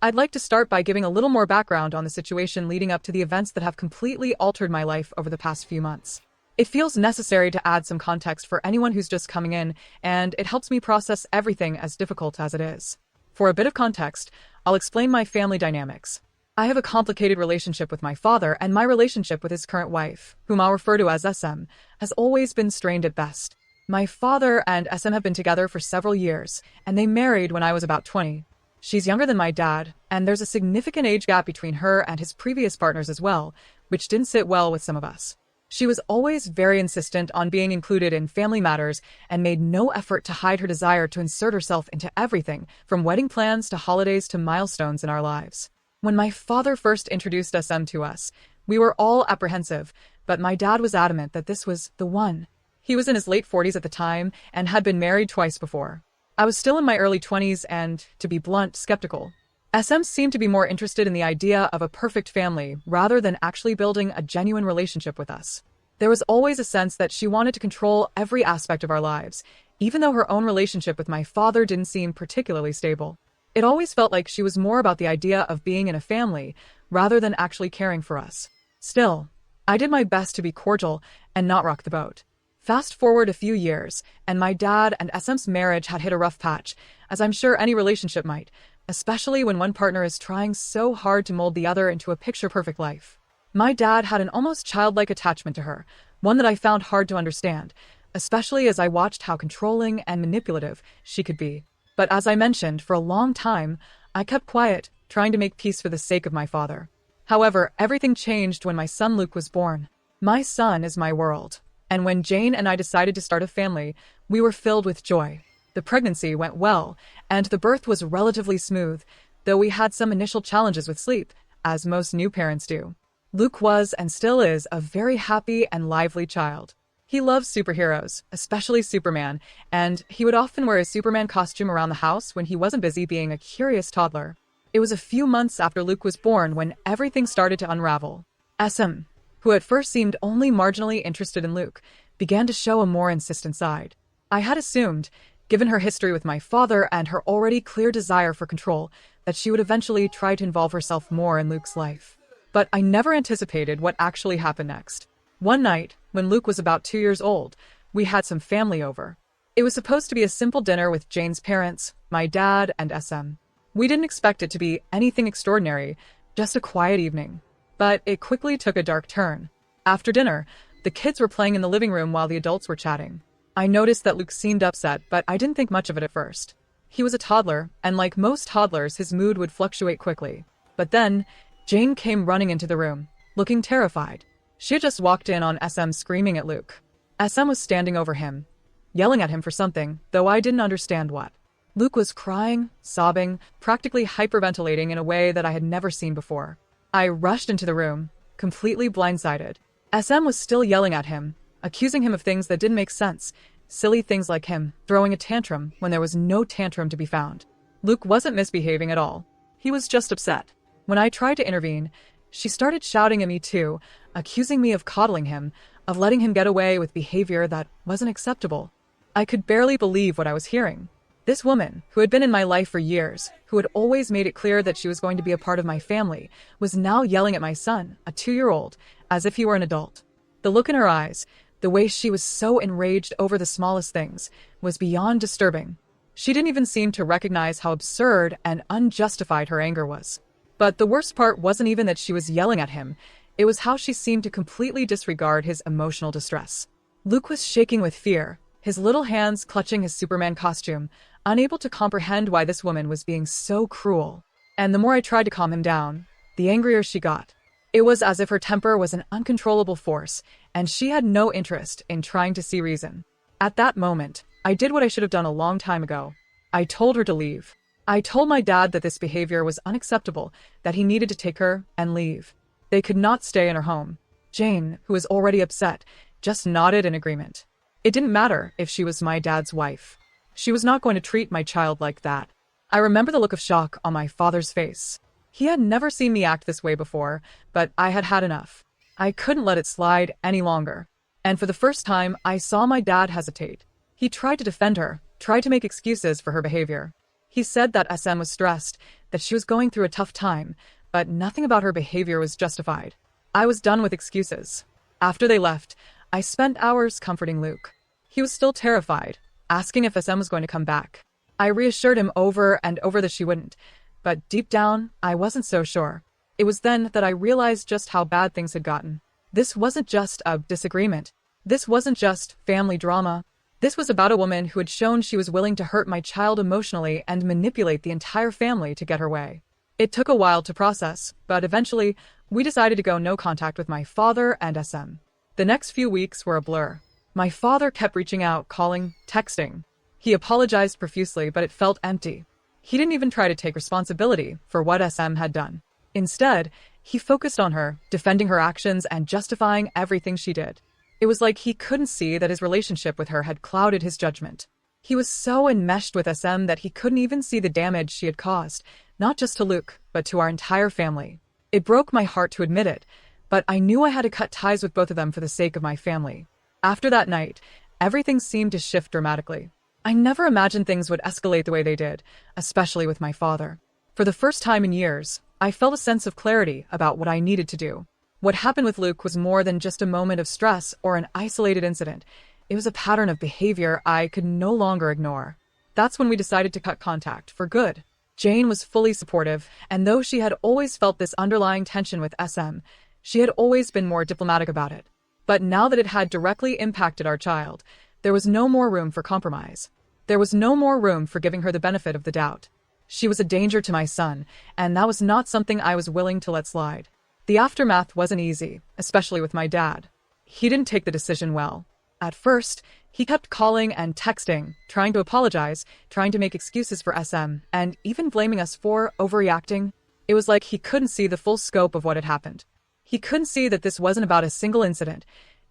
I'd like to start by giving a little more background on the situation leading up to the events that have completely altered my life over the past few months. It feels necessary to add some context for anyone who's just coming in, and it helps me process everything as difficult as it is. For a bit of context, I'll explain my family dynamics. I have a complicated relationship with my father, and my relationship with his current wife, whom I'll refer to as SM, has always been strained at best. My father and SM have been together for several years, and they married when I was about 20. She's younger than my dad, and there's a significant age gap between her and his previous partners as well, which didn't sit well with some of us. She was always very insistent on being included in family matters and made no effort to hide her desire to insert herself into everything, from wedding plans to holidays to milestones in our lives. When my father first introduced SM to us, we were all apprehensive, but my dad was adamant that this was the one. He was in his late 40s at the time and had been married twice before. I was still in my early 20s and, to be blunt, skeptical. SM seemed to be more interested in the idea of a perfect family rather than actually building a genuine relationship with us. There was always a sense that she wanted to control every aspect of our lives, even though her own relationship with my father didn't seem particularly stable. It always felt like she was more about the idea of being in a family rather than actually caring for us. Still, I did my best to be cordial and not rock the boat. Fast forward a few years, and my dad and SM's marriage had hit a rough patch, as I'm sure any relationship might, especially when one partner is trying so hard to mold the other into a picture-perfect life. My dad had an almost childlike attachment to her, one that I found hard to understand, especially as I watched how controlling and manipulative she could be. But as I mentioned, for a long time, I kept quiet, trying to make peace for the sake of my father. However, everything changed when my son Luke was born. My son is my world. And when Jane and I decided to start a family, we were filled with joy. The pregnancy went well, and the birth was relatively smooth, though we had some initial challenges with sleep, as most new parents do. Luke was, and still is, a very happy and lively child. He loves superheroes, especially Superman, and he would often wear his Superman costume around the house when he wasn't busy being a curious toddler. It was a few months after Luke was born when everything started to unravel. SM, who at first seemed only marginally interested in Luke, began to show a more insistent side. I had assumed, given her history with my father and her already clear desire for control, that she would eventually try to involve herself more in Luke's life. But I never anticipated what actually happened next. One night, when Luke was about 2 years old, we had some family over. It was supposed to be a simple dinner with Jane's parents, my dad, and SM. We didn't expect it to be anything extraordinary, just a quiet evening. But it quickly took a dark turn. After dinner, the kids were playing in the living room while the adults were chatting. I noticed that Luke seemed upset, but I didn't think much of it at first. He was a toddler, and like most toddlers, his mood would fluctuate quickly. But then, Jane came running into the room, looking terrified. She had just walked in on SM screaming at Luke. SM was standing over him, yelling at him for something, though I didn't understand what. Luke was crying, sobbing, practically hyperventilating in a way that I had never seen before. I rushed into the room, completely blindsided. SM was still yelling at him, accusing him of things that didn't make sense, silly things like him throwing a tantrum when there was no tantrum to be found. Luke wasn't misbehaving at all. He was just upset. When I tried to intervene, she started shouting at me too, accusing me of coddling him, of letting him get away with behavior that wasn't acceptable. I could barely believe what I was hearing. This woman, who had been in my life for years, who had always made it clear that she was going to be a part of my family, was now yelling at my son, a 2-year-old, as if he were an adult. The look in her eyes, the way she was so enraged over the smallest things, was beyond disturbing. She didn't even seem to recognize how absurd and unjustified her anger was. But the worst part wasn't even that she was yelling at him, it was how she seemed to completely disregard his emotional distress. Luke was shaking with fear, his little hands clutching his Superman costume, unable to comprehend why this woman was being so cruel. And the more I tried to calm him down, the angrier she got. It was as if her temper was an uncontrollable force, and she had no interest in trying to see reason. At that moment, I did what I should have done a long time ago. I told her to leave. I told my dad that this behavior was unacceptable, that he needed to take her and leave. They could not stay in her home. Jane, who was already upset, just nodded in agreement. It didn't matter if she was my dad's wife. She was not going to treat my child like that. I remember the look of shock on my father's face. He had never seen me act this way before, but I had had enough. I couldn't let it slide any longer. And for the first time, I saw my dad hesitate. He tried to defend her, tried to make excuses for her behavior. He said that SM was stressed, that she was going through a tough time, but nothing about her behavior was justified. I was done with excuses. After they left, I spent hours comforting Luke. He was still terrified, asking if SM was going to come back. I reassured him over and over that she wouldn't, but deep down, I wasn't so sure. It was then that I realized just how bad things had gotten. This wasn't just a disagreement. This wasn't just family drama. This was about a woman who had shown she was willing to hurt my child emotionally and manipulate the entire family to get her way. It took a while to process, but eventually, we decided to go no contact with my father and SM. The next few weeks were a blur. My father kept reaching out, calling, texting. He apologized profusely, but it felt empty. He didn't even try to take responsibility for what SM had done. Instead, he focused on her, defending her actions and justifying everything she did. It was like he couldn't see that his relationship with her had clouded his judgment. He was so enmeshed with SM that he couldn't even see the damage she had caused, not just to Luke, but to our entire family. It broke my heart to admit it, but I knew I had to cut ties with both of them for the sake of my family. After that night, everything seemed to shift dramatically. I never imagined things would escalate the way they did, especially with my father. For the first time in years, I felt a sense of clarity about what I needed to do. What happened with Luke was more than just a moment of stress or an isolated incident. It was a pattern of behavior I could no longer ignore. That's when we decided to cut contact, for good. Jane was fully supportive, and though she had always felt this underlying tension with SM, she had always been more diplomatic about it. But now that it had directly impacted our child, there was no more room for compromise. There was no more room for giving her the benefit of the doubt. She was a danger to my son, and that was not something I was willing to let slide. The aftermath wasn't easy, especially with my dad. He didn't take the decision well. At first, he kept calling and texting, trying to apologize, trying to make excuses for SM, and even blaming us for overreacting. It was like he couldn't see the full scope of what had happened. He couldn't see that this wasn't about a single incident.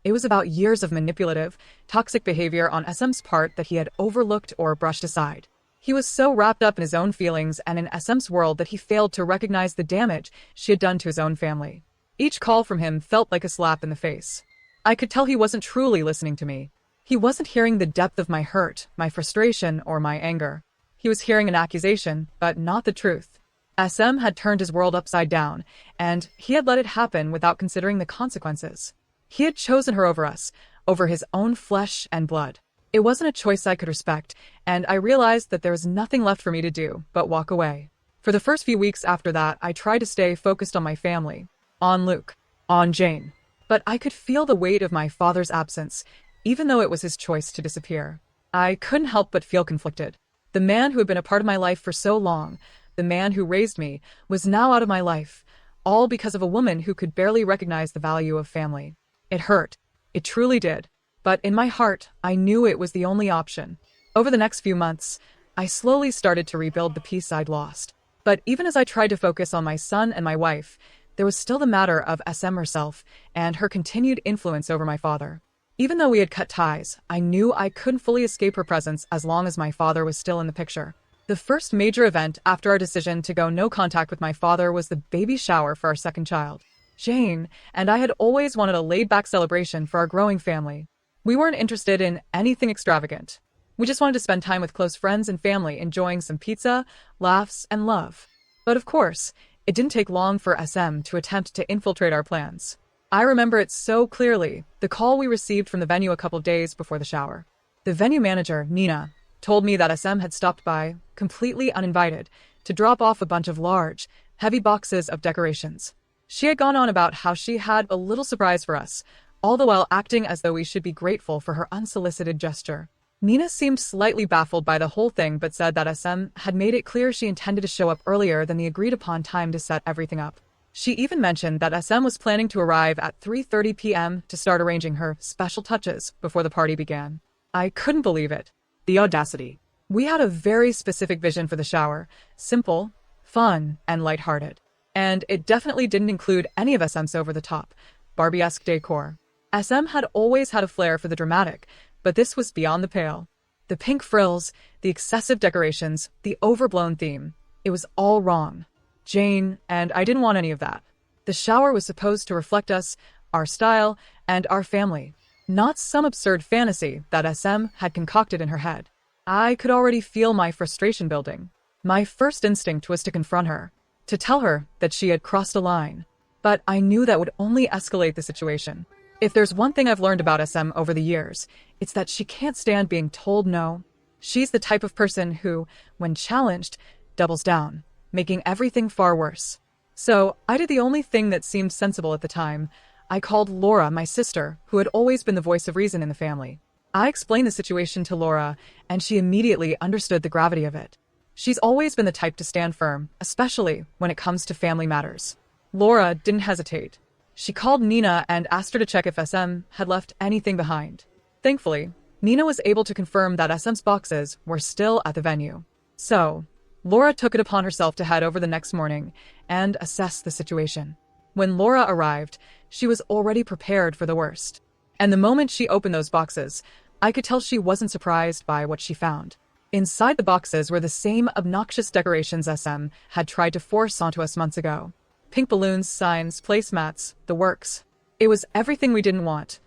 It was about years of manipulative, toxic behavior on SM's part that he had overlooked or brushed aside. He was so wrapped up in his own feelings and in SM's world that he failed to recognize the damage she had done to his own family. Each call from him felt like a slap in the face. I could tell he wasn't truly listening to me. He wasn't hearing the depth of my hurt, my frustration, or my anger. He was hearing an accusation, but not the truth. SM had turned his world upside down, and he had let it happen without considering the consequences. He had chosen her over us, over his own flesh and blood. It wasn't a choice I could respect, and I realized that there was nothing left for me to do but walk away. For the first few weeks after that, I tried to stay focused on my family, on Luke, on Jane. But I could feel the weight of my father's absence, even though it was his choice to disappear. I couldn't help but feel conflicted. The man who had been a part of my life for so long, the man who raised me, was now out of my life, all because of a woman who could barely recognize the value of family. It hurt. It truly did. But in my heart, I knew it was the only option. Over the next few months, I slowly started to rebuild the peace I'd lost. But even as I tried to focus on my son and my wife, there was still the matter of SM herself and her continued influence over my father. Even though we had cut ties, I knew I couldn't fully escape her presence as long as my father was still in the picture. The first major event after our decision to go no contact with my father was the baby shower for our second child. Jane and I had always wanted a laid-back celebration for our growing family. We weren't interested in anything extravagant. We just wanted to spend time with close friends and family, enjoying some pizza, laughs, and love. But of course, it didn't take long for SM to attempt to infiltrate our plans. I remember it so clearly, the call we received from the venue a couple days before the shower. The venue manager, Nina, told me that SM had stopped by, completely uninvited, to drop off a bunch of large, heavy boxes of decorations. She had gone on about how she had a little surprise for us, all the while acting as though we should be grateful for her unsolicited gesture. Nina seemed slightly baffled by the whole thing but said that SM had made it clear she intended to show up earlier than the agreed-upon time to set everything up. She even mentioned that SM was planning to arrive at 3:30 p.m. to start arranging her special touches before the party began. I couldn't believe it. The audacity. We had a very specific vision for the shower, simple, fun, and lighthearted. And it definitely didn't include any of SM's over-the-top, Barbie-esque decor. SM had always had a flair for the dramatic, but this was beyond the pale. The pink frills, the excessive decorations, the overblown theme. It was all wrong. Jane and I didn't want any of that. The shower was supposed to reflect us, our style, and our family, not some absurd fantasy that SM had concocted in her head. I could already feel my frustration building. My first instinct was to confront her, to tell her that she had crossed a line. But I knew that would only escalate the situation. If there's one thing I've learned about SM over the years, it's that she can't stand being told no. She's the type of person who, when challenged, doubles down, making everything far worse. So I did the only thing that seemed sensible at the time. I called Laura, my sister, who had always been the voice of reason in the family. I explained the situation to Laura, and she immediately understood the gravity of it. She's always been the type to stand firm, especially when it comes to family matters. Laura didn't hesitate. She called Nina and asked her to check if SM had left anything behind. Thankfully, Nina was able to confirm that SM's boxes were still at the venue. So, Laura took it upon herself to head over the next morning and assess the situation. When Laura arrived, she was already prepared for the worst. And the moment she opened those boxes, I could tell she wasn't surprised by what she found. Inside the boxes were the same obnoxious decorations SM had tried to force onto us months ago. Pink balloons, signs, placemats, the works. It was everything we didn't want,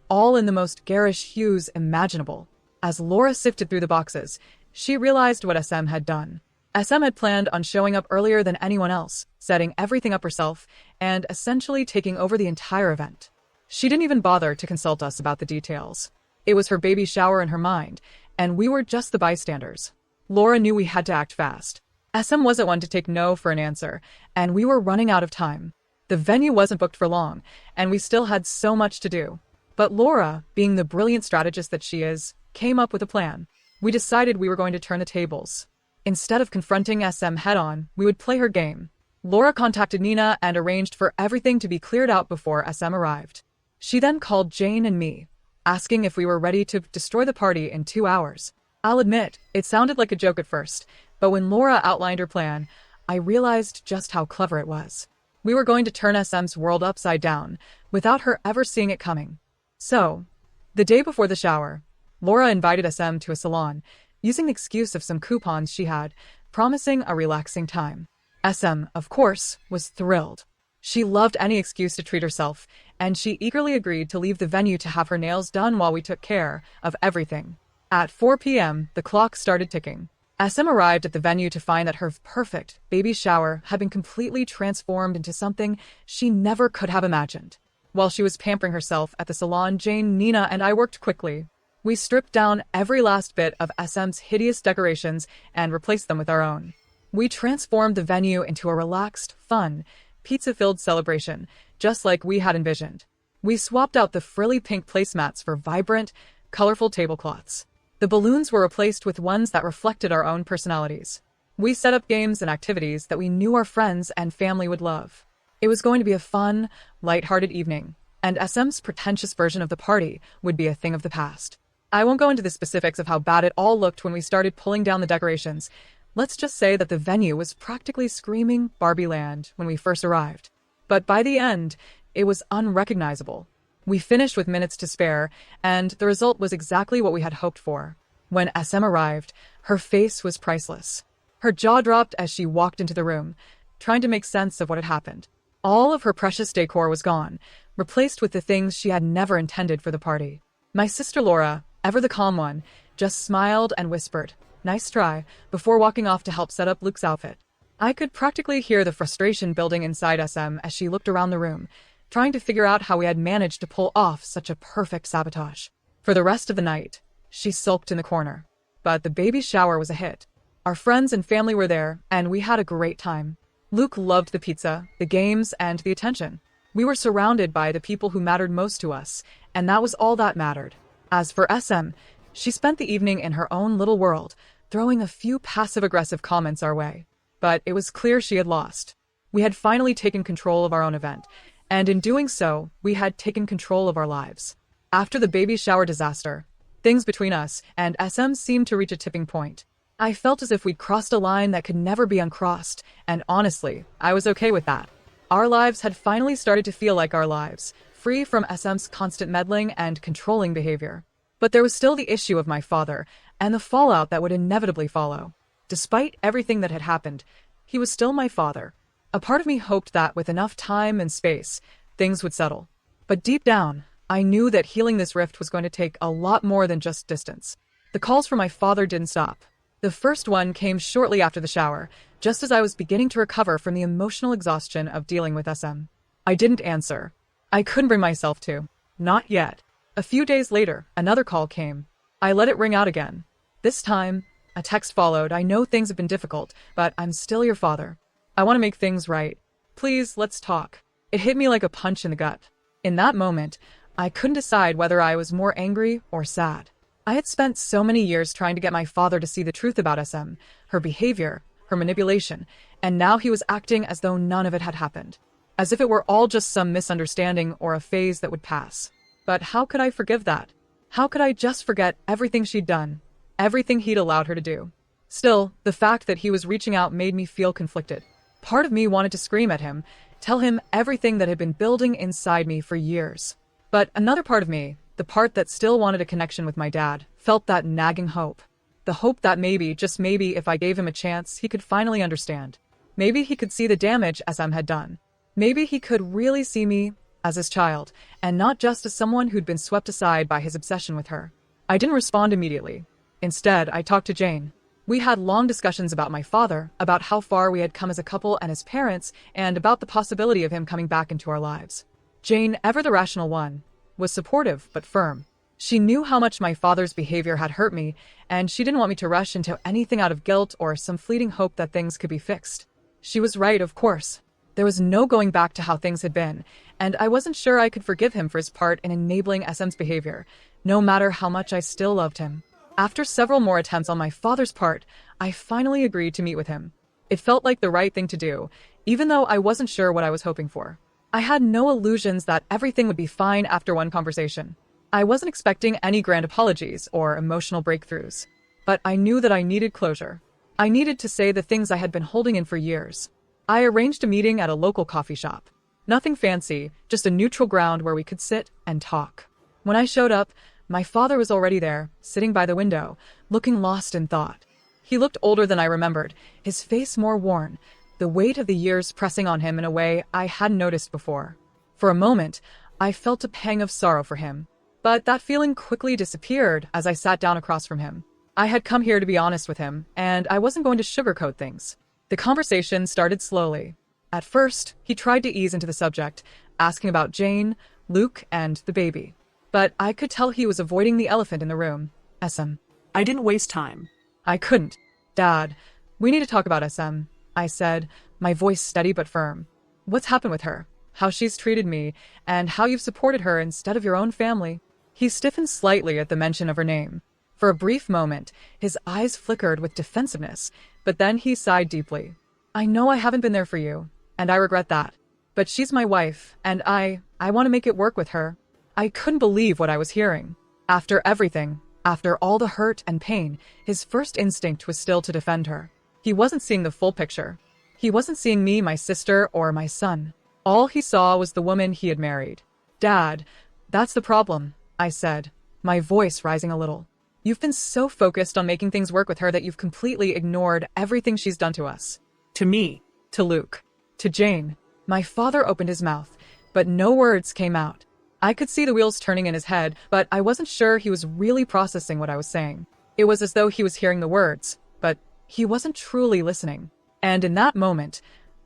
all in the most garish hues imaginable. As Laura sifted through the boxes, she realized what SM had done. SM had planned on showing up earlier than anyone else, setting everything up herself, and essentially taking over the entire event. She didn't even bother to consult us about the details. It was her baby shower in her mind, and we were just the bystanders. Laura knew we had to act fast. SM wasn't one to take no for an answer, and we were running out of time. The venue wasn't booked for long, and we still had so much to do. But Laura, being the brilliant strategist that she is, came up with a plan. We decided we were going to turn the tables. Instead of confronting SM head-on, we would play her game. Laura contacted Nina and arranged for everything to be cleared out before SM arrived. She then called Jane and me, asking if we were ready to destroy the party in 2 hours. I'll admit, it sounded like a joke at first, but when Laura outlined her plan, I realized just how clever it was. We were going to turn SM's world upside down, without her ever seeing it coming. So, the day before the shower, Laura invited SM to a salon, using the excuse of some coupons she had, promising a relaxing time. SM, of course, was thrilled. She loved any excuse to treat herself, and she eagerly agreed to leave the venue to have her nails done while we took care of everything. At 4 p.m., the clock started ticking. SM arrived at the venue to find that her perfect baby shower had been completely transformed into something she never could have imagined. While she was pampering herself at the salon, Jane, Nina, and I worked quickly. We stripped down every last bit of SM's hideous decorations and replaced them with our own. We transformed the venue into a relaxed, fun, pizza-filled celebration, just like we had envisioned. We swapped out the frilly pink placemats for vibrant, colorful tablecloths. The balloons were replaced with ones that reflected our own personalities. We set up games and activities that we knew our friends and family would love. It was going to be a fun, light-hearted evening, and SM's pretentious version of the party would be a thing of the past. I won't go into the specifics of how bad it all looked when we started pulling down the decorations. Let's just say that the venue was practically screaming Barbie Land when we first arrived. But by the end, it was unrecognizable. We finished with minutes to spare, and the result was exactly what we had hoped for. When SM arrived, her face was priceless. Her jaw dropped as she walked into the room, trying to make sense of what had happened. All of her precious decor was gone, replaced with the things she had never intended for the party. My sister Laura, ever the calm one, just smiled and whispered, "Nice try," before walking off to help set up Luke's outfit. I could practically hear the frustration building inside SM as she looked around the room, trying to figure out how we had managed to pull off such a perfect sabotage. For the rest of the night, she sulked in the corner. But the baby shower was a hit. Our friends and family were there, and we had a great time. Luke loved the pizza, the games, and the attention. We were surrounded by the people who mattered most to us, and that was all that mattered. As for SM, she spent the evening in her own little world, throwing a few passive-aggressive comments our way. But it was clear she had lost. We had finally taken control of our own event, and in doing so, we had taken control of our lives. After the baby shower disaster, things between us and SM seemed to reach a tipping point. I felt as if we'd crossed a line that could never be uncrossed, and honestly, I was okay with that. Our lives had finally started to feel like our lives, free from SM's constant meddling and controlling behavior. But there was still the issue of my father, and the fallout that would inevitably follow. Despite everything that had happened, he was still my father. A part of me hoped that with enough time and space, things would settle. But deep down, I knew that healing this rift was going to take a lot more than just distance. The calls from my father didn't stop. The first one came shortly after the shower, just as I was beginning to recover from the emotional exhaustion of dealing with SM. I didn't answer. I couldn't bring myself to. Not yet. A few days later, another call came. I let it ring out again. This time, a text followed. I know things have been difficult, but I'm still your father. I want to make things right. Please, let's talk. It hit me like a punch in the gut. In that moment, I couldn't decide whether I was more angry or sad. I had spent so many years trying to get my father to see the truth about SM, her behavior, her manipulation, and now he was acting as though none of it had happened. As if it were all just some misunderstanding or a phase that would pass. But how could I forgive that? How could I just forget everything she'd done? Everything he'd allowed her to do? Still, the fact that he was reaching out made me feel conflicted. Part of me wanted to scream at him, tell him everything that had been building inside me for years. But another part of me, the part that still wanted a connection with my dad, felt that nagging hope. The hope that maybe, just maybe, if I gave him a chance, he could finally understand. Maybe he could see the damage SM had done. Maybe he could really see me as his child, and not just as someone who'd been swept aside by his obsession with her. I didn't respond immediately. Instead, I talked to Jane. We had long discussions about my father, about how far we had come as a couple and as parents, and about the possibility of him coming back into our lives. Jane, ever the rational one, was supportive but firm. She knew how much my father's behavior had hurt me, and she didn't want me to rush into anything out of guilt or some fleeting hope that things could be fixed. She was right, of course. There was no going back to how things had been, and I wasn't sure I could forgive him for his part in enabling SM's behavior, no matter how much I still loved him. After several more attempts on my father's part, I finally agreed to meet with him. It felt like the right thing to do, even though I wasn't sure what I was hoping for. I had no illusions that everything would be fine after one conversation. I wasn't expecting any grand apologies or emotional breakthroughs, but I knew that I needed closure. I needed to say the things I had been holding in for years. I arranged a meeting at a local coffee shop. Nothing fancy, just a neutral ground where we could sit and talk. When I showed up, my father was already there, sitting by the window, looking lost in thought. He looked older than I remembered, his face more worn, the weight of the years pressing on him in a way I hadn't noticed before. For a moment, I felt a pang of sorrow for him, but that feeling quickly disappeared as I sat down across from him. I had come here to be honest with him, and I wasn't going to sugarcoat things. The conversation started slowly. At first, he tried to ease into the subject, asking about Jane, Luke, and the baby. But I could tell he was avoiding the elephant in the room, SM. I didn't waste time. I couldn't. Dad, we need to talk about SM, I said, my voice steady but firm. What's happened with her? How she's treated me, and how you've supported her instead of your own family. He stiffened slightly at the mention of her name. For a brief moment, his eyes flickered with defensiveness, but then he sighed deeply. I know I haven't been there for you, and I regret that. But she's my wife, and I want to make it work with her. I couldn't believe what I was hearing. After everything, after all the hurt and pain, his first instinct was still to defend her. He wasn't seeing the full picture. He wasn't seeing me, my sister, or my son. All he saw was the woman he had married. Dad, that's the problem, I said, my voice rising a little. You've been so focused on making things work with her that you've completely ignored everything she's done to us. To me. To Luke. To Jane. My father opened his mouth, but no words came out. I could see the wheels turning in his head, but I wasn't sure he was really processing what I was saying. It was as though he was hearing the words, but he wasn't truly listening. And in that moment,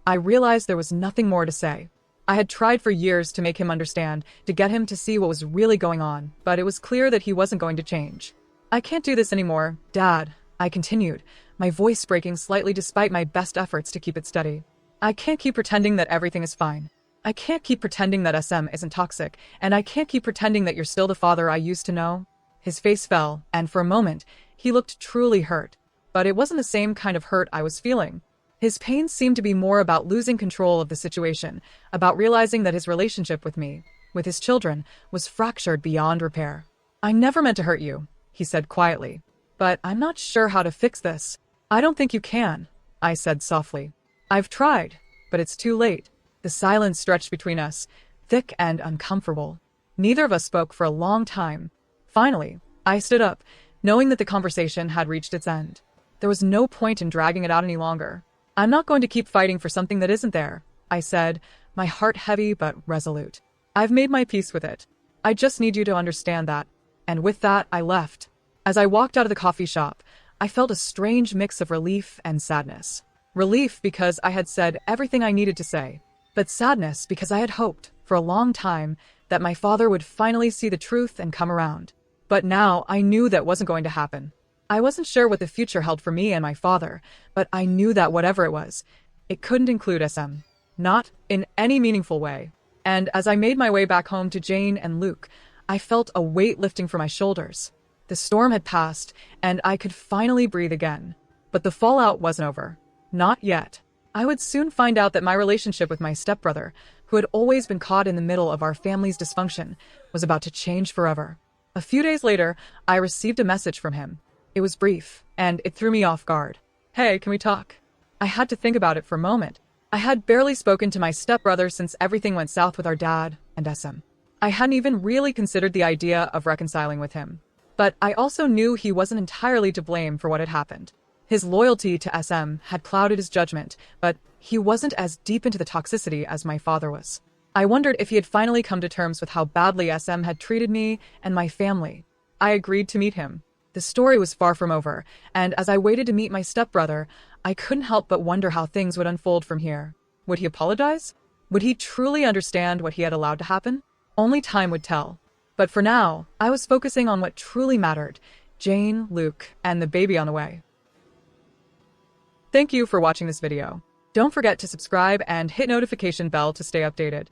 I realized there was nothing more to say. I had tried for years to make him understand, to get him to see what was really going on, but it was clear that he wasn't going to change. I can't do this anymore, Dad, I continued, my voice breaking slightly despite my best efforts to keep it steady. I can't keep pretending that everything is fine. I can't keep pretending that SM isn't toxic, and I can't keep pretending that you're still the father I used to know. His face fell, and for a moment, he looked truly hurt. But it wasn't the same kind of hurt I was feeling. His pain seemed to be more about losing control of the situation, about realizing that his relationship with me, with his children, was fractured beyond repair. I never meant to hurt you, he said quietly. But I'm not sure how to fix this. I don't think you can, I said softly. I've tried, but it's too late. The silence stretched between us, thick and uncomfortable. Neither of us spoke for a long time. Finally, I stood up, knowing that the conversation had reached its end. There was no point in dragging it out any longer. I'm not going to keep fighting for something that isn't there, I said, my heart heavy but resolute. I've made my peace with it. I just need you to understand that. And with that, I left. As I walked out of the coffee shop, I felt a strange mix of relief and sadness. Relief because I had said everything I needed to say, but sadness because I had hoped, for a long time, that my father would finally see the truth and come around. But now I knew that wasn't going to happen. I wasn't sure what the future held for me and my father, but I knew that whatever it was, it couldn't include SM. Not in any meaningful way. And as I made my way back home to Jane and Luke, I felt a weight lifting from my shoulders. The storm had passed, and I could finally breathe again. But the fallout wasn't over. Not yet. I would soon find out that my relationship with my stepbrother, who had always been caught in the middle of our family's dysfunction, was about to change forever. A few days later, I received a message from him. It was brief, and it threw me off guard. "Hey, can we talk?" I had to think about it for a moment. I had barely spoken to my stepbrother since everything went south with our dad and SM. I hadn't even really considered the idea of reconciling with him. But I also knew he wasn't entirely to blame for what had happened. His loyalty to SM had clouded his judgment, but he wasn't as deep into the toxicity as my father was. I wondered if he had finally come to terms with how badly SM had treated me and my family. I agreed to meet him. The story was far from over, and as I waited to meet my stepbrother, I couldn't help but wonder how things would unfold from here. Would he apologize? Would he truly understand what he had allowed to happen? Only time would tell. But for now, I was focusing on what truly mattered: Jane, Luke, and the baby on the way. Thank you for watching this video. Don't forget to subscribe and hit notification bell to stay updated.